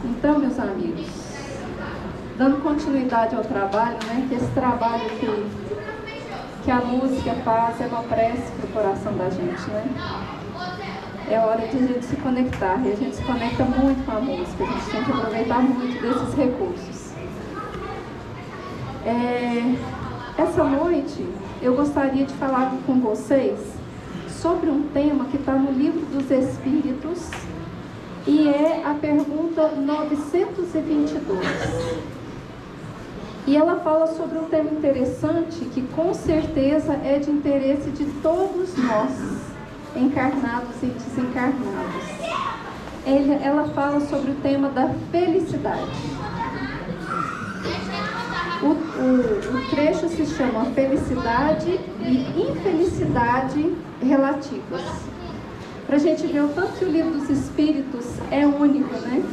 Então, meus amigos, dando continuidade ao trabalho, né, que esse trabalho que a música faz é uma prece para o coração da gente, né? É hora de a gente se conectar, e a gente se conecta muito com a música, a gente tem que aproveitar muito desses recursos. Essa noite eu gostaria de falar com vocês sobre um tema que está no Livro dos Espíritos, e é a pergunta 922. E ela fala sobre um tema interessante que com certeza é de interesse de todos nós, encarnados e desencarnados. Ela fala sobre o tema da felicidade. O trecho se chama Felicidade e Infelicidade Relativas. Para a gente ver o tanto que o Livro dos Espíritos é único, né?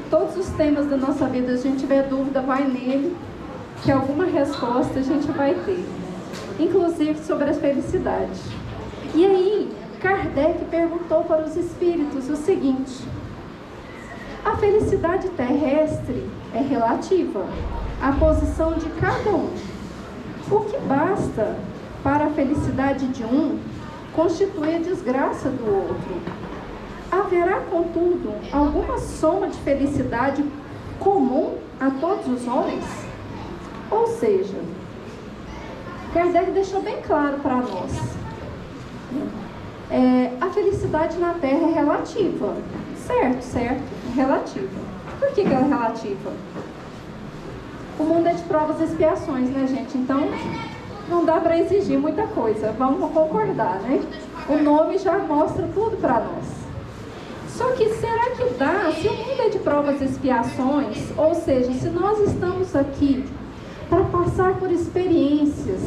Todos os temas da nossa vida, se a gente tiver dúvida, vai nele, que alguma resposta a gente vai ter. Inclusive sobre a felicidade. E aí, Kardec perguntou para os espíritos o seguinte: a felicidade terrestre é relativa à posição de cada um. O que basta para a felicidade de um constitui a desgraça do outro. Haverá, contudo, alguma soma de felicidade comum a todos os homens? Ou seja, Kardec deixou bem claro para nós. A felicidade na Terra é relativa. Certo, é relativa. Por que ela é relativa? O mundo é de provas e expiações, né, gente? Então, não dá para exigir muita coisa. Vamos concordar, né? O nome já mostra tudo para nós. Só que será que dá? Se o mundo é de provas e expiações, ou seja, se nós estamos aqui para passar por experiências,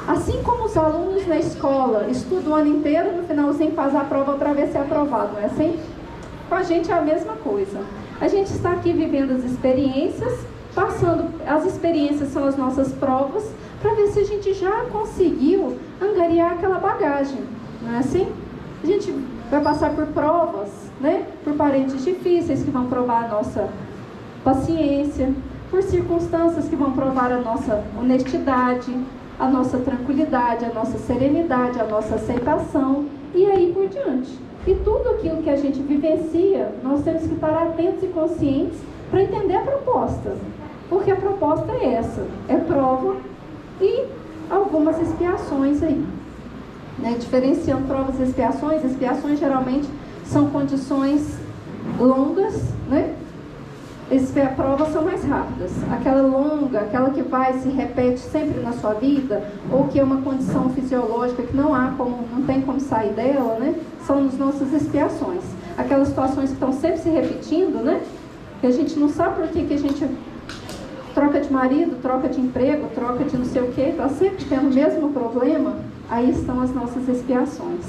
assim como os alunos na escola estudam o ano inteiro, no finalzinho faz a prova para ver se é aprovado, não é assim? Com a gente é a mesma coisa. A gente está aqui vivendo as experiências, passando, as experiências são as nossas provas, para ver se a gente já conseguiu angariar aquela bagagem, não é assim? A gente vai passar por provas, né? Por parentes difíceis que vão provar a nossa paciência, por circunstâncias que vão provar a nossa honestidade, a nossa tranquilidade, a nossa serenidade, a nossa aceitação, e aí por diante. E tudo aquilo que a gente vivencia, nós temos que estar atentos e conscientes para entender a proposta. Porque a proposta é essa, é prova e algumas expiações aí. Né? Diferenciando provas e expiações geralmente são condições longas, né? As provas são mais rápidas. Aquela longa, aquela que vai se repete sempre na sua vida, ou que é uma condição fisiológica que não tem como sair dela, né? São as nossas expiações. Aquelas situações que estão sempre se repetindo, né? Que a gente não sabe por que a gente troca de marido, troca de emprego, troca de não sei o que, está sempre tendo o mesmo problema. Aí estão as nossas expiações.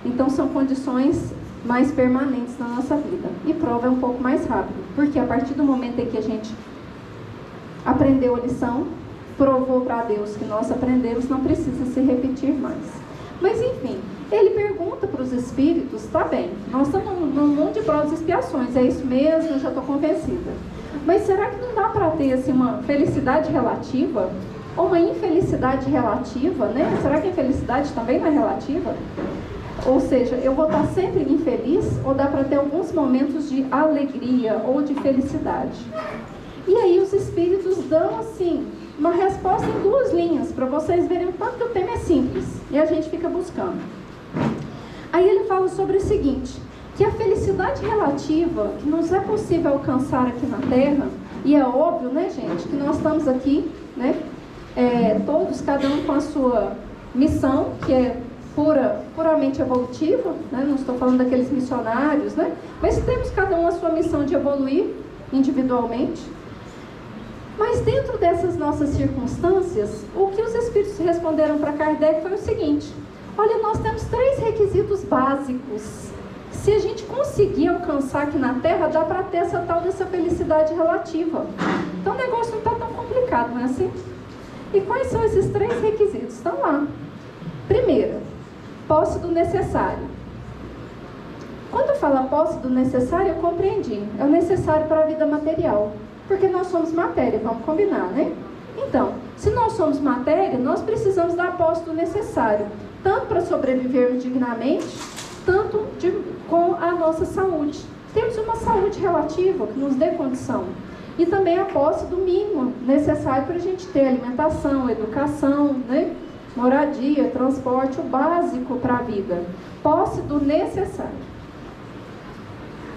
Então são condições mais permanentes na nossa vida. E prova é um pouco mais rápido, porque a partir do momento em que a gente aprendeu a lição, provou para Deus que nós aprendemos, não precisa se repetir mais. Mas enfim, ele pergunta para os espíritos: tá bem, nós estamos num mundo de provas e expiações, é isso mesmo, eu já estou convencida. Mas será que não dá para ter assim, uma felicidade relativa? Ou uma infelicidade relativa, né? Será que a infelicidade também não é relativa? Ou seja, eu vou estar sempre infeliz, ou dá para ter alguns momentos de alegria ou de felicidade? E aí os espíritos dão assim uma resposta em 2 linhas, para vocês verem o quanto que o tema é simples, e a gente fica buscando. Aí ele fala sobre o seguinte: que a felicidade relativa que nos é possível alcançar aqui na Terra, e é óbvio, né, gente, que nós estamos aqui, né, todos, cada um com a sua missão, que é puramente evolutiva, né? Não estou falando daqueles missionários, né? Mas temos cada um a sua missão de evoluir individualmente. Mas dentro dessas nossas circunstâncias, o que os espíritos responderam para Kardec foi o seguinte: olha, nós temos 3 requisitos básicos. Se a gente conseguir alcançar aqui na Terra, dá para ter essa tal dessa felicidade relativa. Então o negócio não está tão complicado, não é assim? E quais são esses 3 requisitos? Estão lá. Primeiro, posse do necessário. Quando fala posse do necessário, eu compreendi. É o necessário para a vida material. Porque nós somos matéria, vamos combinar, né? Então, se nós somos matéria, nós precisamos da posse do necessário. Tanto para sobrevivermos dignamente, tanto com a nossa saúde. Temos uma saúde relativa que nos dê condição. E também a posse do mínimo necessário para a gente ter alimentação, educação, né? Moradia, transporte, o básico para a vida. Posse do necessário.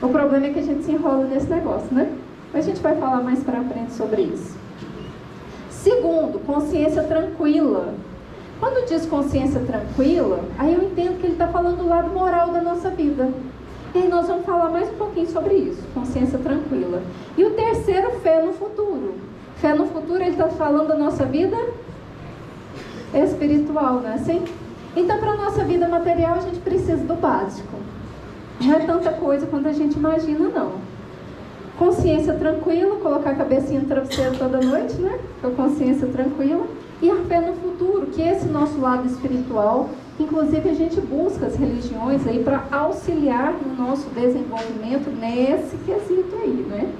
O problema é que a gente se enrola nesse negócio, né? Mas a gente vai falar mais para frente sobre isso. Segundo, consciência tranquila. Quando diz consciência tranquila, aí eu entendo que ele está falando do lado moral da nossa vida. E aí nós vamos falar mais um pouquinho sobre isso, consciência tranquila. E o terceiro, fé no futuro. Fé no futuro, ele está falando da nossa vida espiritual, não é assim? Então, para a nossa vida material, a gente precisa do básico. Não é tanta coisa quanto a gente imagina, não. Consciência tranquila, colocar a cabecinha no travesseiro toda noite, né? Com consciência tranquila. E a fé no futuro, que é esse nosso lado espiritual. Inclusive, a gente busca as religiões aí para auxiliar no nosso desenvolvimento nesse quesito aí, né?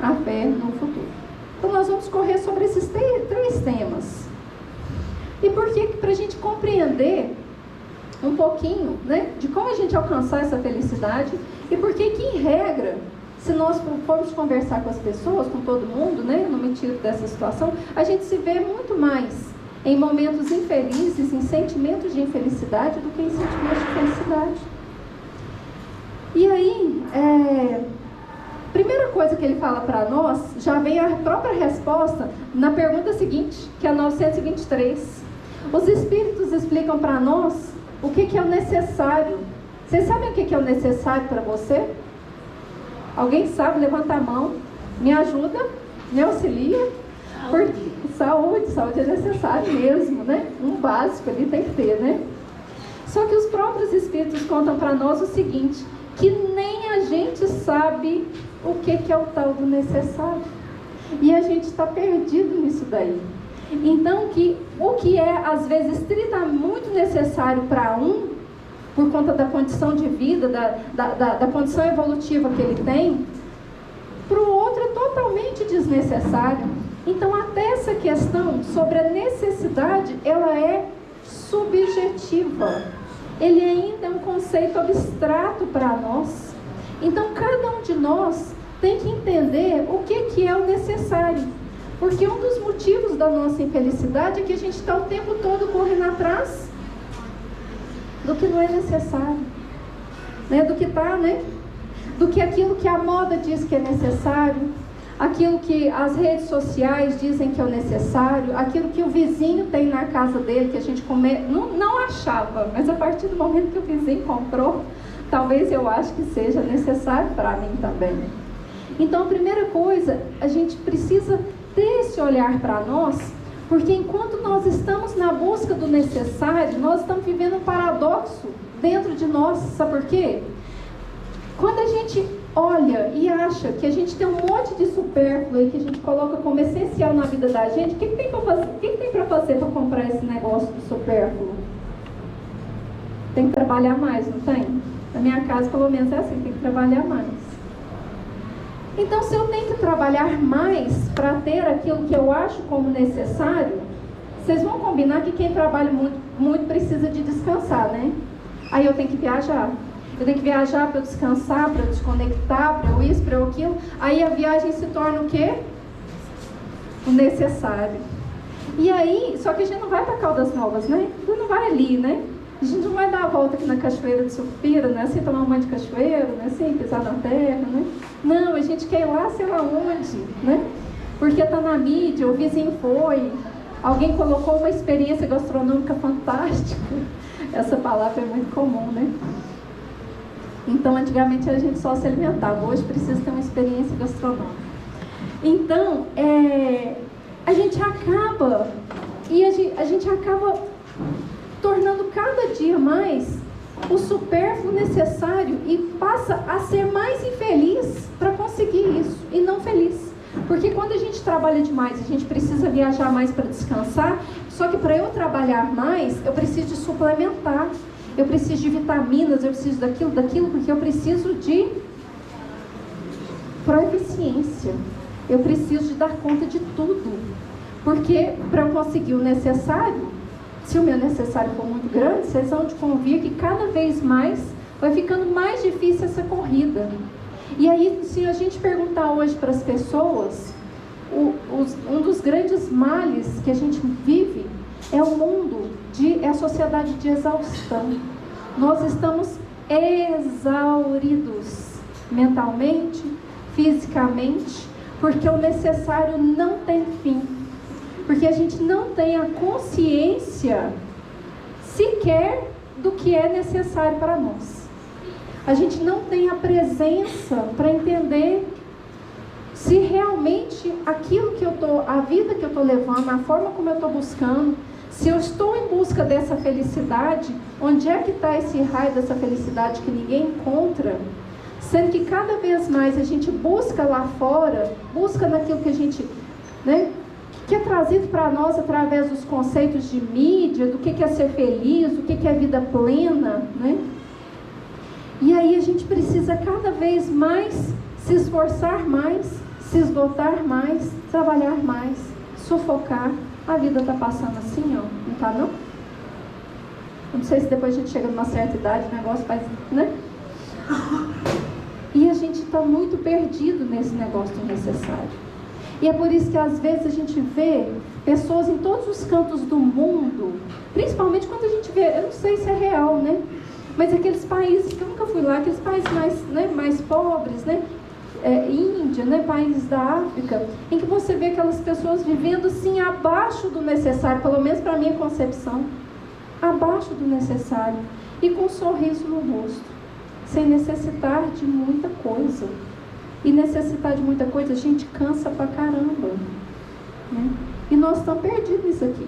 A fé no futuro. Então, nós vamos correr sobre esses três temas. E por que, para a gente compreender um pouquinho, né, de como a gente alcançar essa felicidade, e por que, em regra, se nós formos conversar com as pessoas, com todo mundo, né, não me tiro dessa situação, a gente se vê muito mais em momentos infelizes, em sentimentos de infelicidade, do que em sentimentos de felicidade. E aí, primeira coisa que ele fala para nós, já vem a própria resposta na pergunta seguinte, que é a 923. Os Espíritos explicam para nós o que é o necessário. Vocês sabem o que é o necessário para você? Alguém sabe? Levanta a mão. Me ajuda? Me auxilia? Porque saúde é necessário mesmo, né? Um básico ali tem que ter, né? Só que os próprios Espíritos contam para nós o seguinte, que nem a gente sabe o que é o tal do necessário. E a gente está perdido nisso daí. Então, o que é, às vezes, muito necessário para um, por conta da condição de vida, da condição evolutiva que ele tem, para o outro é totalmente desnecessário. Então, até essa questão sobre a necessidade, ela é subjetiva. Ele ainda é um conceito abstrato para nós. Então, cada um de nós tem que entender o que é o necessário. Porque um dos motivos da nossa infelicidade é que a gente está o tempo todo correndo atrás do que não é necessário, né? Do que está, né? Do que aquilo que a moda diz que é necessário, aquilo que as redes sociais dizem que é o necessário, aquilo que o vizinho tem na casa dele, que a gente não achava, mas a partir do momento que o vizinho comprou, talvez eu acho que seja necessário para mim também. Então, a primeira coisa, a gente precisa ter esse olhar para nós, porque enquanto nós estamos na busca do necessário, nós estamos vivendo um paradoxo dentro de nós. Sabe por quê? Quando a gente olha e acha que a gente tem um monte de supérfluo aí que a gente coloca como essencial na vida da gente, o que tem para fazer para comprar esse negócio do supérfluo? Tem que trabalhar mais, não tem? Na minha casa, pelo menos, é assim, tem que trabalhar mais. Então, se eu tenho que trabalhar mais para ter aquilo que eu acho como necessário, vocês vão combinar que quem trabalha muito, muito precisa de descansar, né? Aí eu tenho que viajar. Eu tenho que viajar para eu descansar, para eu desconectar, para eu isso, para eu aquilo. Aí a viagem se torna o quê? O necessário. E aí, só que a gente não vai para Caldas Novas, né? Não vai ali, né? A gente não vai dar a volta aqui na Cachoeira de Sucupira, né? Assim, tomar um banho de cachoeira, né? Assim, pisar na terra, né? Não, a gente quer ir lá, sei lá onde, né? Porque tá na mídia, o vizinho foi, alguém colocou uma experiência gastronômica fantástica. Essa palavra é muito comum, né? Então, antigamente a gente só se alimentava, hoje precisa ter uma experiência gastronômica. Então, a gente acaba tornando cada dia mais o supérfluo necessário e passa a ser mais infeliz para conseguir isso e não feliz. Porque quando a gente trabalha demais, a gente precisa viajar mais para descansar, só que para eu trabalhar mais, eu preciso de suplementar. eu preciso de vitaminas, eu preciso daquilo, porque eu preciso de proeficiência. Eu preciso de dar conta de tudo. Porque para eu conseguir o necessário, se o meu necessário for muito grande, vocês vão de convir que cada vez mais vai ficando mais difícil essa corrida. E aí, se a gente perguntar hoje para as pessoas, um dos grandes males que a gente vive é o mundo, é a sociedade de exaustão. Nós estamos exauridos mentalmente, fisicamente, porque o necessário não tem fim. Porque a gente não tem a consciência sequer do que é necessário para nós. A gente não tem a presença para entender se realmente aquilo que eu estou, a vida que eu estou levando, a forma como eu estou buscando, se eu estou em busca dessa felicidade, onde é que está esse raio dessa felicidade que ninguém encontra? Sendo que cada vez mais a gente busca lá fora, busca naquilo que a gente, que é trazido para nós através dos conceitos de mídia, do que é ser feliz, do que é vida plena, E aí a gente precisa cada vez mais se esforçar mais, se esgotar mais, trabalhar mais, sufocar. A vida está passando assim, ó, não está não? Não sei se depois a gente chega numa certa idade, o negócio faz, E a gente está muito perdido nesse negócio do necessário. E é por isso que às vezes a gente vê pessoas em todos os cantos do mundo, principalmente quando a gente vê, eu não sei se é real, mas aqueles países que eu nunca fui lá, aqueles países mais pobres, Índia, países da África, em que você vê aquelas pessoas vivendo assim abaixo do necessário, pelo menos para a minha concepção, abaixo do necessário, e com um sorriso no rosto, sem necessitar de muita coisa. E necessitar de muita coisa, a gente cansa pra caramba, E nós estamos perdidos nisso aqui.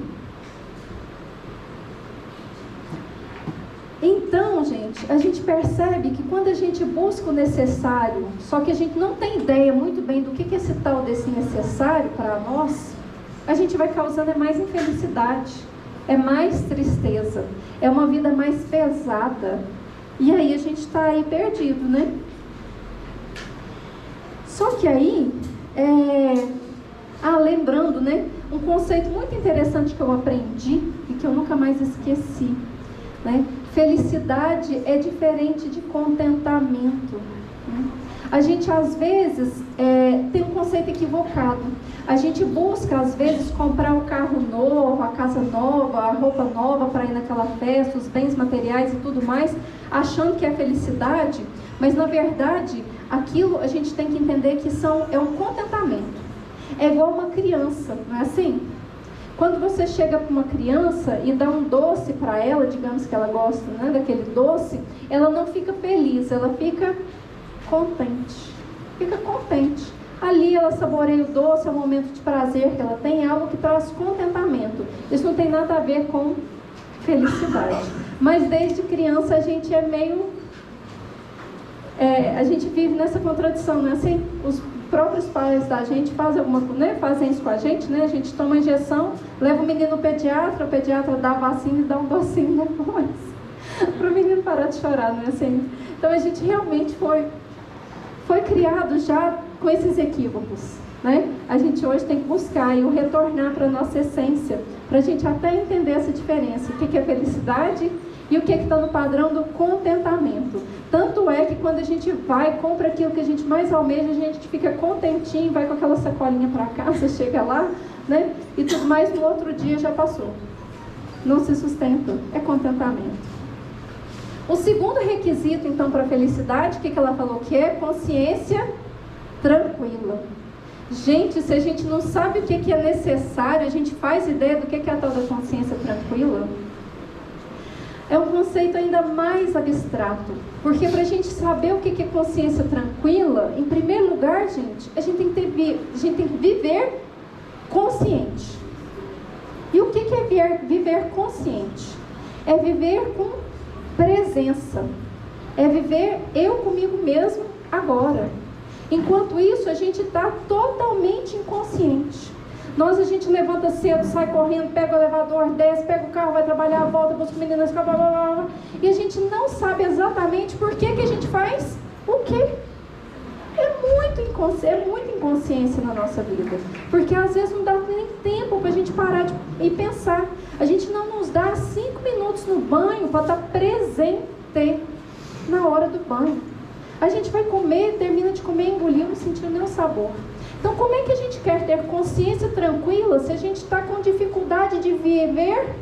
Então, gente, a gente percebe que quando a gente busca o necessário, só que a gente não tem ideia muito bem do que é esse tal desse necessário para nós, a gente vai causando mais infelicidade, é mais tristeza, é uma vida mais pesada. E aí a gente está aí perdido, Só que aí, lembrando, um conceito muito interessante que eu aprendi e que eu nunca mais esqueci, Felicidade é diferente de contentamento. A gente às vezes tem um conceito equivocado. A gente busca às vezes comprar o carro novo, a casa nova, a roupa nova para ir naquela festa, os bens materiais e tudo mais, achando que é felicidade, mas na verdade aquilo a gente tem que entender que é um contentamento. É igual uma criança, não é assim? Quando você chega para uma criança e dá um doce para ela, digamos que ela gosta daquele doce, ela não fica feliz, ela fica contente. Fica contente. Ali ela saboreia o doce, é um momento de prazer que ela tem, é algo que traz contentamento. Isso não tem nada a ver com felicidade. Mas desde criança a gente é meio... a gente vive nessa contradição, assim? Os próprios pais da gente fazem isso com a gente, a gente toma injeção, leva o menino no pediatra, o pediatra dá a vacina e dá um docinho depois, para o menino parar de chorar, assim? Então a gente realmente foi criado já com esses equívocos, A gente hoje tem que buscar e retornar para a nossa essência, para a gente até entender essa diferença, o que é felicidade e o que está no padrão do contentamento. Tanto é que quando a gente vai, compra aquilo que a gente mais almeja, a gente fica contentinho, vai com aquela sacolinha para casa, chega lá, e tudo mais, no outro dia já passou. Não se sustenta, é contentamento. O segundo requisito, então, para a felicidade, o que ela falou que é? Consciência tranquila. Gente, se a gente não sabe o que é necessário, a gente faz ideia do que é a tal da consciência tranquila? É um conceito ainda mais abstrato, porque para a gente saber o que é consciência tranquila, em primeiro lugar, gente, a gente tem que viver consciente. E o que é viver consciente? É viver com presença, é viver eu comigo mesmo agora. Enquanto isso, a gente está totalmente inconsciente. A gente levanta cedo, sai correndo, pega o elevador, desce, pega o carro, vai trabalhar, volta, busca o menino na escola, blá, blá, blá, blá, e a gente não sabe exatamente por que a gente faz o quê. É muita inconsciência na nossa vida, porque às vezes não dá nem tempo para a gente parar e pensar. A gente não nos dá 5 minutos no banho para estar presente na hora do banho. A gente vai comer, termina de comer, engoliu, não sentiu nem o sabor. Então, como é que a gente quer ter consciência tranquila se a gente está com dificuldade de viver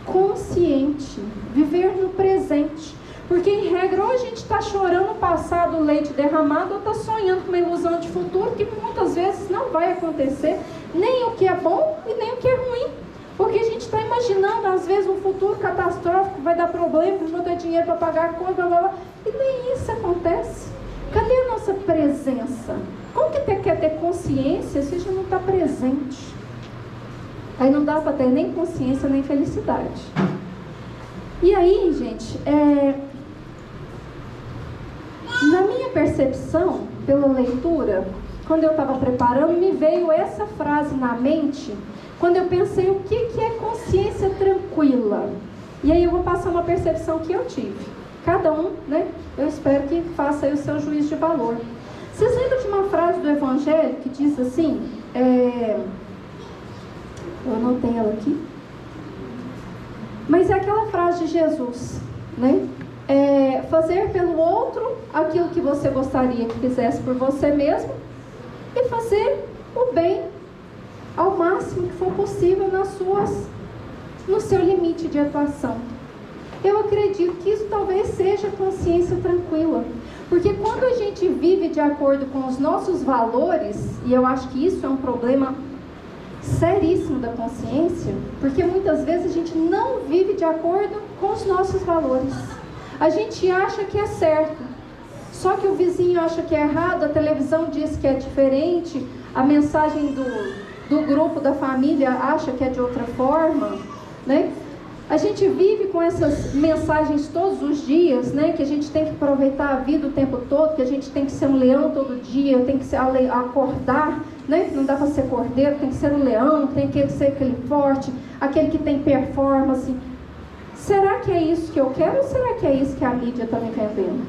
consciente, viver no presente? Porque, em regra, ou a gente está chorando o passado, o leite derramado, ou está sonhando com uma ilusão de futuro, que muitas vezes não vai acontecer, nem o que é bom e nem o que é ruim. Porque a gente está imaginando, às vezes, um futuro catastrófico, vai dar problema, não vou ter dinheiro para pagar a conta, blá, blá, blá, e nem isso acontece. Cadê a nossa presença? Como que quer ter consciência se a gente não está presente? Aí não dá para ter nem consciência, nem felicidade. E aí, gente, na minha percepção, pela leitura, quando eu estava preparando, me veio essa frase na mente, quando eu pensei o que é consciência tranquila. E aí eu vou passar uma percepção que eu tive. Cada um, né? Eu espero que faça aí o seu juízo de valor. Vocês lembram de uma frase do Evangelho que diz assim, eu anotei ela aqui, mas é aquela frase de Jesus, né? Fazer pelo outro aquilo que você gostaria que fizesse por você mesmo e fazer o bem ao máximo que for possível no seu limite de atuação. Eu acredito que isso talvez seja consciência tranquila, porque quando a gente vive de acordo com os nossos valores, e eu acho que isso é um problema seríssimo da consciência, porque muitas vezes a gente não vive de acordo com os nossos valores. A gente acha que é certo, só que o vizinho acha que é errado, a televisão diz que é diferente, a mensagem do grupo, da família, acha que é de outra forma, né? A gente vive com essas mensagens todos os dias, né? Que a gente tem que aproveitar a vida o tempo todo, que a gente tem que ser um leão todo dia, tem que acordar, né? Não dá para ser cordeiro, tem que ser um leão, tem que ser aquele forte, aquele que tem performance. Será que é isso que eu quero ou será que é isso que a mídia está me vendendo?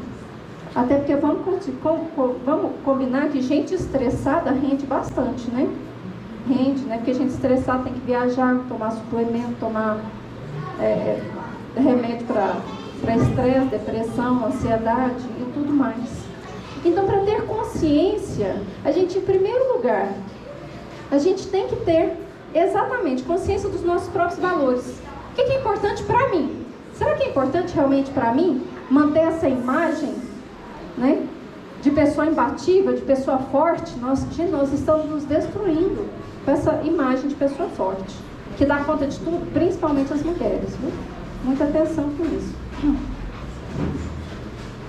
Até porque vamos combinar que gente estressada rende bastante, né? Rende, né? Porque gente estressada tem que viajar, tomar suplemento, tomar remédio para estresse, depressão, ansiedade e tudo mais. Então, para ter consciência, a gente, em primeiro lugar, a gente tem que ter exatamente consciência dos nossos próprios valores. O que é importante para mim? Será que é importante realmente para mim manter essa imagem, né, de pessoa imbatível, de pessoa forte? Nós estamos nos destruindo com essa imagem de pessoa forte, que dá conta de tudo, principalmente as mulheres, viu? Muita atenção com isso.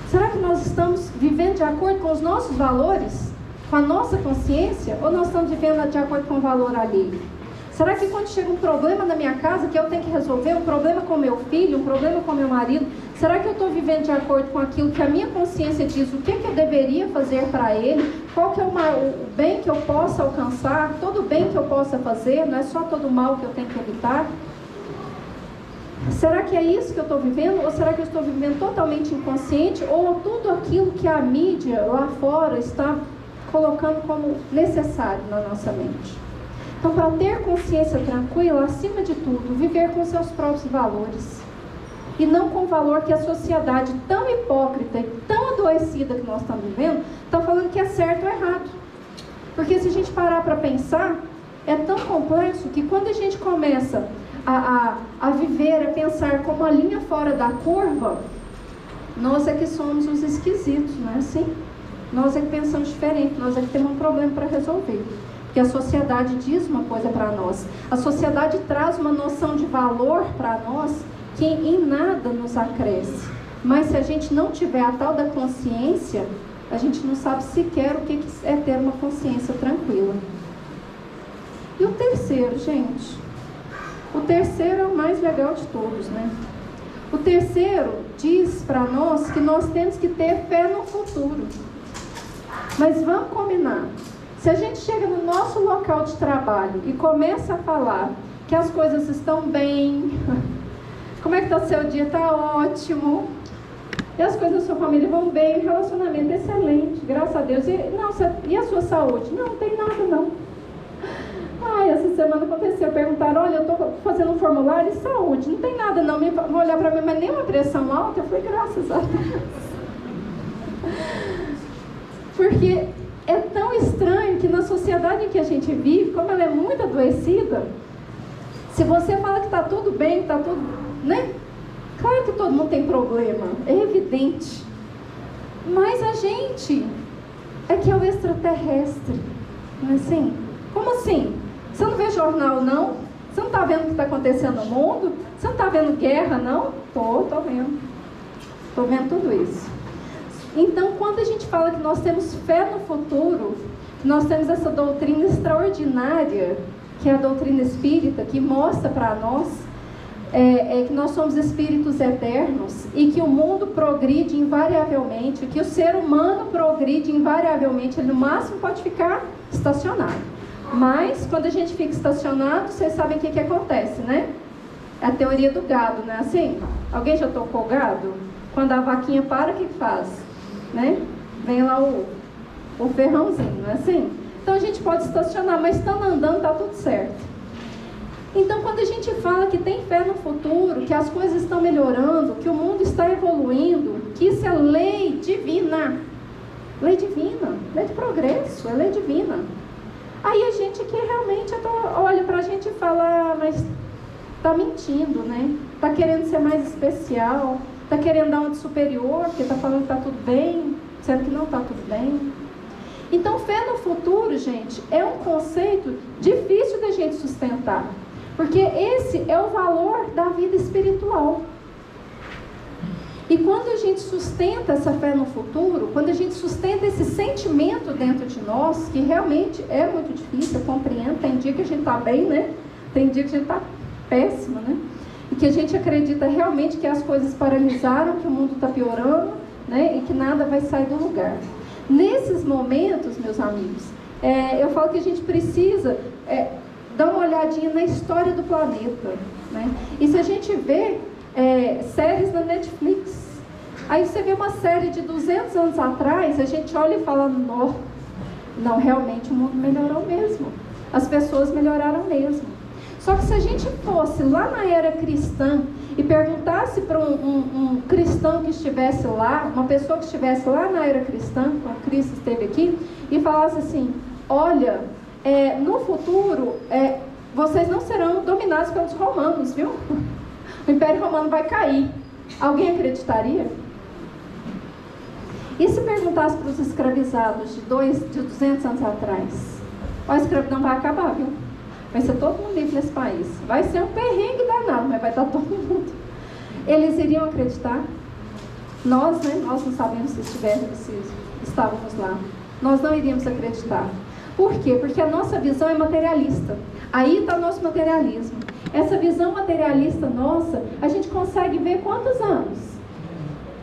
Será que nós estamos vivendo de acordo com os nossos valores, com a nossa consciência, ou nós estamos vivendo de acordo com o valor alheio? Será que quando chega um problema na minha casa que eu tenho que resolver, um problema com meu filho, um problema com meu marido, será que eu estou vivendo de acordo com aquilo que a minha consciência diz, o que eu deveria fazer para ele, qual que é o bem que eu possa alcançar, todo o bem que eu possa fazer, não é só todo o mal que eu tenho que evitar? Será que é isso que eu estou vivendo? Ou será que eu estou vivendo totalmente inconsciente? Ou tudo aquilo que a mídia lá fora está colocando como necessário na nossa mente? Então, para ter consciência tranquila, acima de tudo, viver com seus próprios valores. E não com o valor que a sociedade tão hipócrita e tão adoecida que nós estamos vivendo, está falando que é certo ou errado. Porque se a gente parar para pensar, é tão complexo que quando a gente começa a viver, a pensar como a linha fora da curva, nós é que somos os esquisitos, não é assim? Nós é que pensamos diferente, nós é que temos um problema para resolver. Porque a sociedade diz uma coisa para nós. A sociedade traz uma noção de valor para nós que em nada nos acresce. Mas se a gente não tiver a tal da consciência, a gente não sabe sequer o que é ter uma consciência tranquila. E o terceiro, gente? O terceiro é o mais legal de todos, né? O terceiro diz para nós que nós temos que ter fé no futuro. Mas vamos combinar. Se a gente chega no nosso local de trabalho e começa a falar que as coisas estão bem, como é que está o seu dia? Está ótimo, e as coisas da sua família vão bem, o relacionamento é excelente, graças a Deus. E a sua saúde? Não tem nada não. Essa semana aconteceu, perguntaram, olha, eu estou fazendo um formulário de saúde, não tem nada não, vão olhar para mim, mas nem uma pressão alta. Eu falei, graças a Deus. Porque é tão estranho que na sociedade em que a gente vive, como ela é muito adoecida, se você fala que está tudo bem, está tudo, né? Claro que todo mundo tem problema, é evidente. Mas a gente é que é o extraterrestre, não é assim? Como assim? Você não vê jornal não? Você não está vendo o que está acontecendo no mundo? Você não está vendo guerra não? Estou vendo. Estou vendo tudo isso. Então, quando a gente fala que nós temos fé no futuro, nós temos essa doutrina extraordinária, que é a doutrina espírita, que mostra para nós que nós somos espíritos eternos e que o mundo progride invariavelmente, que o ser humano progride invariavelmente, ele no máximo pode ficar estacionado. Mas, quando a gente fica estacionado, vocês sabem o que acontece, né? É a teoria do gado, né? Assim, alguém já tocou gado? Quando a vaquinha para, o que faz? Né? Vem lá o ferrãozinho, não é assim? Então a gente pode estacionar, mas estando andando está tudo certo. Então quando a gente fala que tem fé no futuro, que as coisas estão melhorando, que o mundo está evoluindo, que isso é lei divina, lei de progresso, é lei divina. Aí a gente que realmente olha para a gente e fala, mas está mentindo, né? Está querendo ser mais especial, está querendo dar uma de superior, porque está falando que está tudo bem, sendo que não está tudo bem. Então, fé no futuro, gente, é um conceito difícil da gente sustentar, porque esse é o valor da vida espiritual. E quando a gente sustenta essa fé no futuro, quando a gente sustenta esse sentimento dentro de nós, que realmente é muito difícil, eu compreendo, tem dia que a gente está bem, né? Tem dia que a gente está péssimo, né? E que a gente acredita realmente que as coisas paralisaram, que o mundo está piorando, né? E que nada vai sair do lugar. Nesses momentos, meus amigos, eu falo que a gente precisa dar uma olhadinha na história do planeta, né? E se a gente vê séries na Netflix, aí você vê uma série de 200 anos atrás, a gente olha e fala, não, realmente o mundo melhorou mesmo, as pessoas melhoraram mesmo. Só que se a gente fosse lá na era cristã e perguntasse para um cristão que estivesse lá, uma pessoa que estivesse lá na era cristã, quando Cristo esteve aqui, e falasse assim, olha, no futuro vocês não serão dominados pelos romanos, viu? O Império Romano vai cair. Alguém acreditaria? E se perguntasse para os escravizados de 200 anos atrás, a escravidão vai acabar, viu? Vai ser todo mundo livre nesse país. Vai ser um perrengue danado, mas vai estar todo mundo. Eles iriam acreditar? Nós, né? Nós não sabemos se estávamos lá. Nós não iríamos acreditar. Por quê? Porque a nossa visão é materialista. Aí está o nosso materialismo. Essa visão materialista nossa, a gente consegue ver quantos anos?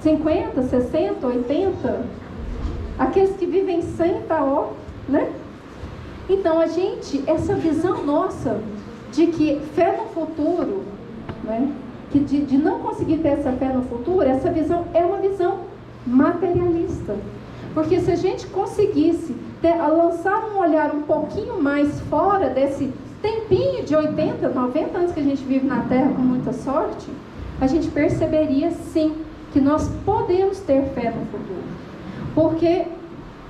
50, 60, 80? Aqueles que vivem 100, tá ó, né? Então, essa visão nossa de que fé no futuro, né? Que de não conseguir ter essa fé no futuro, essa visão é uma visão materialista. Porque se a gente conseguisse lançar um olhar um pouquinho mais fora desse tempinho de 80, 90 anos que a gente vive na Terra com muita sorte, a gente perceberia sim que nós podemos ter fé no futuro. Porque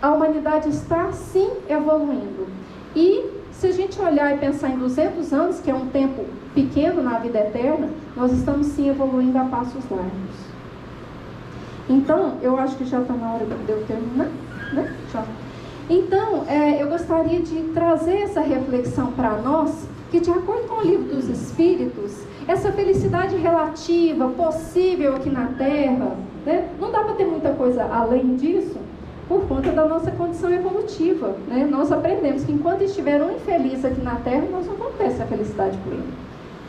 a humanidade está sim evoluindo. E se a gente olhar e pensar em 200 anos, que é um tempo pequeno na vida eterna, nós estamos sim evoluindo a passos largos. Então, eu acho que já está na hora de eu terminar, né? Já. Então, eu gostaria de trazer essa reflexão para nós, que de acordo com o Livro dos Espíritos, essa felicidade relativa, possível aqui na Terra, né? Não dá para ter muita coisa além disso, por conta da nossa condição evolutiva, né? Nós aprendemos que enquanto estiver um infeliz aqui na Terra, nós não vamos ter essa felicidade plena,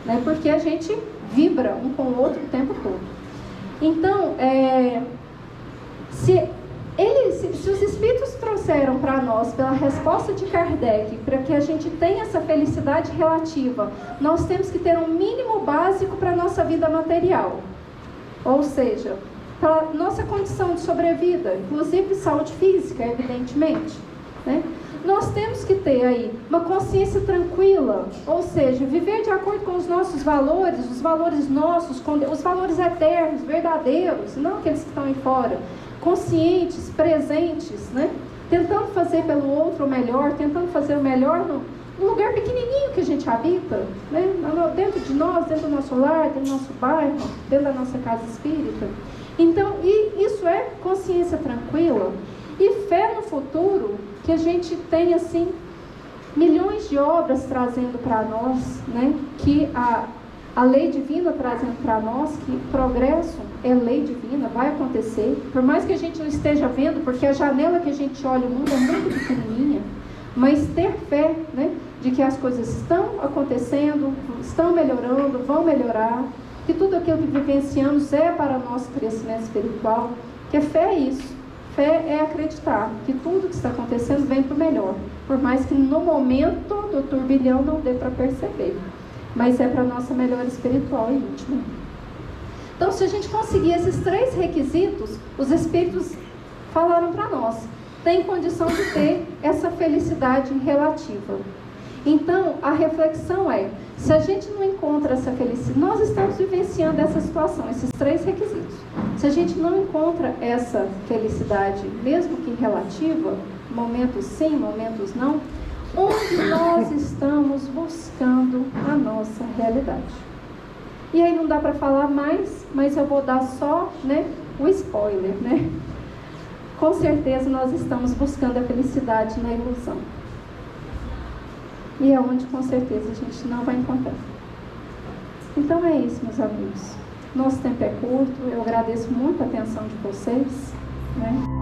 né? Porque a gente vibra um com o outro o tempo todo. Então, se se os Espíritos trouxeram para nós, pela resposta de Kardec, para que a gente tenha essa felicidade relativa, nós temos que ter um mínimo básico para a nossa vida material. Ou seja, para a nossa condição de sobrevida, inclusive saúde física, evidentemente, né? Nós temos que ter aí uma consciência tranquila, ou seja, viver de acordo com os nossos valores, os valores nossos, os valores eternos, verdadeiros, não aqueles que estão aí fora, conscientes, presentes, né? Tentando fazer pelo outro o melhor, tentando fazer o melhor no lugar pequenininho que a gente habita, né? Dentro de nós, dentro do nosso lar, dentro do nosso bairro, dentro da nossa casa espírita. Então, isso é consciência tranquila e fé no futuro, que a gente tem assim milhões de obras trazendo para nós, né? Que a lei divina trazendo para nós que progresso é lei divina, vai acontecer, por mais que a gente não esteja vendo, porque a janela que a gente olha o mundo é muito pequenininha, mas ter fé, né, de que as coisas estão acontecendo, estão melhorando, vão melhorar, que tudo aquilo que vivenciamos é para o nosso crescimento espiritual, que fé é isso. Fé é acreditar que tudo que está acontecendo vem para o melhor, por mais que no momento do turbilhão não dê para perceber, mas é para a nossa melhora espiritual e íntima. Então, se a gente conseguir esses 3 requisitos, os Espíritos falaram para nós, tem condição de ter essa felicidade relativa. Então, a reflexão é, se a gente não encontra essa felicidade, nós estamos vivenciando essa situação, esses 3 requisitos. Se a gente não encontra essa felicidade, mesmo que relativa, momentos sim, momentos não, onde nós estamos buscando a nossa realidade? E aí não dá para falar mais, mas eu vou dar só, né, o spoiler, né? Com certeza nós estamos buscando a felicidade na ilusão. E é onde com certeza a gente não vai encontrar. Então é isso, meus amigos. Nosso tempo é curto, eu agradeço muito a atenção de vocês, né?